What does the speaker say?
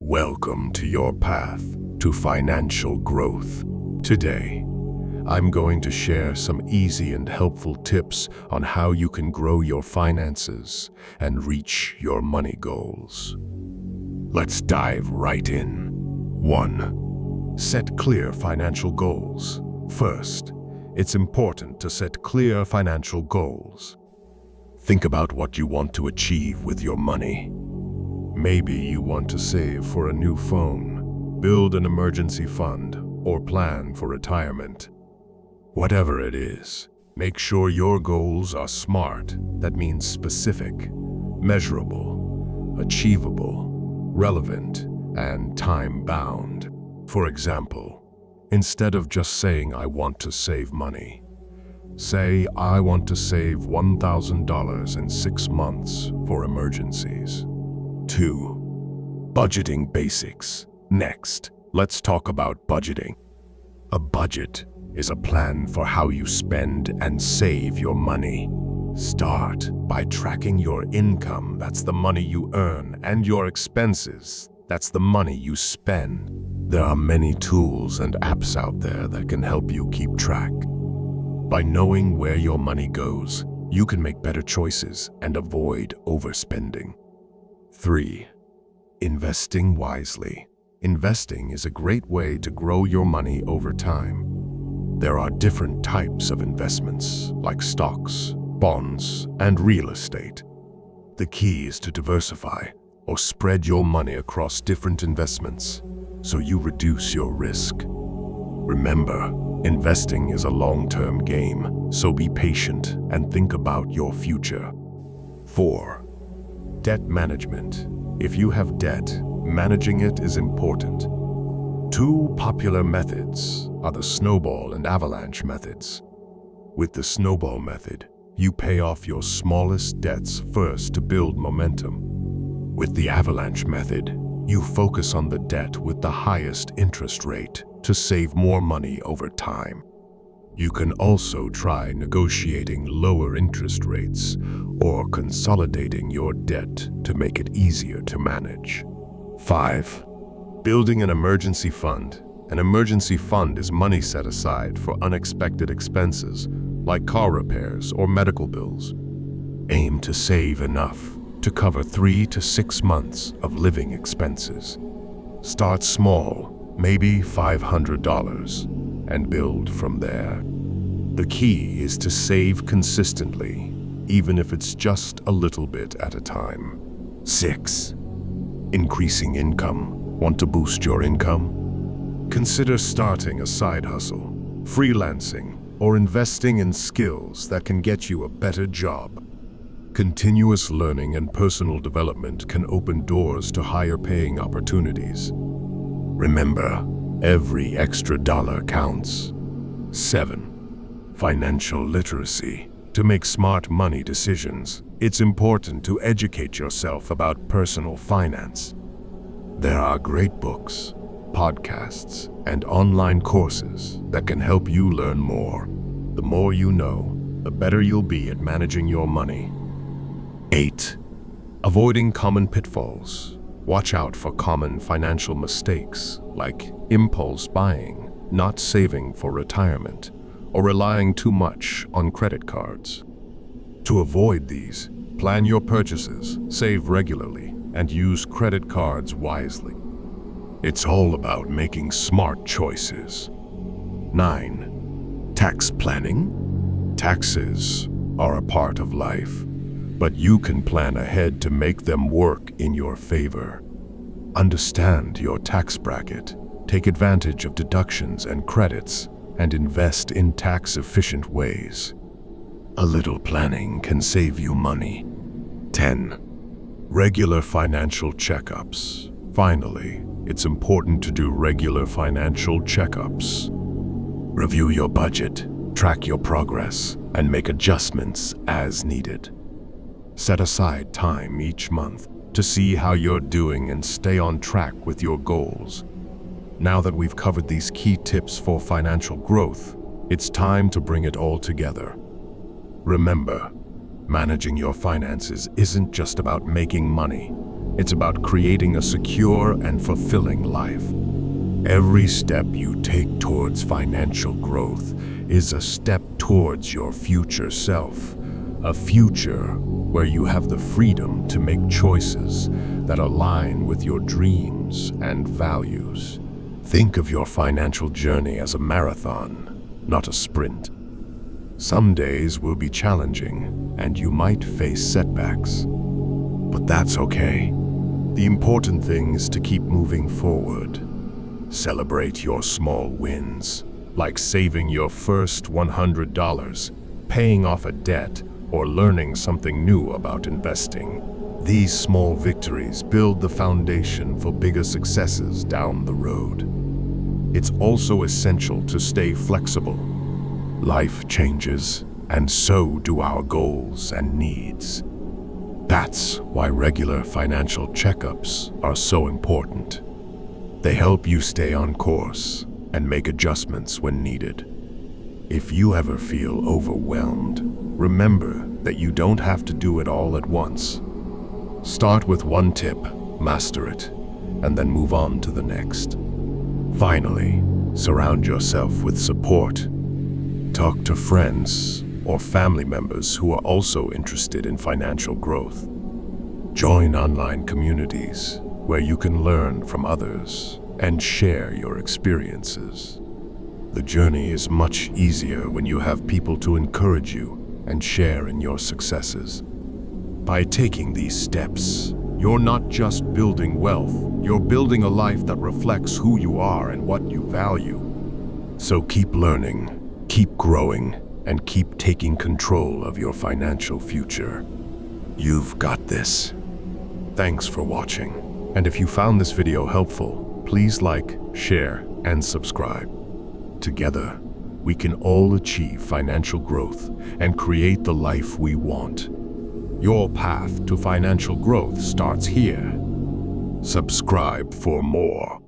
Welcome to your path to financial growth. Today, I'm going to share some easy and helpful tips on how you can grow your finances and reach your money goals. Let's dive right in. 1. Set clear financial goals. First, it's important to set clear financial goals. Think about what you want to achieve with your money. Maybe you want to save for a new phone, build an emergency fund, or plan for retirement. Whatever it is, make sure your goals are SMART. That means specific, measurable, achievable, relevant, and time-bound. For example, instead of just saying I want to save money, say I want to save $1,000 in 6 months for emergencies. 2. Budgeting basics. Next, let's talk about budgeting. A budget is a plan for how you spend and save your money. Start by tracking your income, that's the money you earn, and your expenses, that's the money you spend. There are many tools and apps out there that can help you keep track. By knowing where your money goes, you can make better choices and avoid overspending. 3. Investing wisely. Investing is a great way to grow your money over time. There are different types of investments, like stocks, bonds, and real estate. The key is to diversify or spread your money across different investments so you reduce your risk. Remember, investing is a long-term game, so be patient and think about your future. 4. Debt management. If you have debt, managing it is important. 2 popular methods are the snowball and avalanche methods. With the snowball method, you pay off your smallest debts first to build momentum. With the avalanche method, you focus on the debt with the highest interest rate to save more money over time. You can also try negotiating lower interest rates or consolidating your debt to make it easier to manage. 5. Building an emergency fund. An emergency fund is money set aside for unexpected expenses like car repairs or medical bills. Aim to save enough to cover 3 to 6 months of living expenses. Start small, maybe $500, and build from there. The key is to save consistently, even if it's just a little bit at a time. 6. Increasing income. Want to boost your income? Consider starting a side hustle, freelancing, or investing in skills that can get you a better job. Continuous learning and personal development can open doors to higher-paying opportunities. Remember, every extra dollar counts. 7. Financial literacy. To make smart money decisions, it's important to educate yourself about personal finance. There are great books, podcasts, and online courses that can help you learn more. The more you know, the better you'll be at managing your money. 8. Avoiding common pitfalls. Watch out for common financial mistakes like impulse buying, not saving for retirement, or relying too much on credit cards. To avoid these, plan your purchases, save regularly, and use credit cards wisely. It's all about making smart choices. 9. Tax planning. Taxes are a part of life, but you can plan ahead to make them work in your favor. Understand your tax bracket, take advantage of deductions and credits, and invest in tax-efficient ways. A little planning can save you money. 10. Regular financial checkups. Finally, it's important to do regular financial checkups. Review your budget, track your progress, and make adjustments as needed. Set aside time each month to see how you're doing and stay on track with your goals. Now that we've covered these key tips for financial growth, it's time to bring it all together. Remember, managing your finances isn't just about making money. It's about creating a secure and fulfilling life. Every step you take towards financial growth is a step towards your future self, a future where you have the freedom to make choices that align with your dreams and values. Think of your financial journey as a marathon, not a sprint. Some days will be challenging, and you might face setbacks. But that's okay. The important thing is to keep moving forward. Celebrate your small wins, like saving your first $100, paying off a debt, or learning something new about investing. These small victories build the foundation for bigger successes down the road. It's also essential to stay flexible. Life changes, and so do our goals and needs. That's why regular financial checkups are so important. They help you stay on course and make adjustments when needed. If you ever feel overwhelmed, remember that you don't have to do it all at once. Start with one tip, master it, and then move on to the next. Finally, surround yourself with support. Talk to friends or family members who are also interested in financial growth. Join online communities where you can learn from others and share your experiences. The journey is much easier when you have people to encourage you and share in your successes. By taking these steps, you're not just building wealth, you're building a life that reflects who you are and what you value. So keep learning, keep growing, and keep taking control of your financial future. You've got this. Thanks for watching. And if you found this video helpful, please like, share, and subscribe. Together, we can all achieve financial growth and create the life we want. Your path to financial growth starts here. Subscribe for more.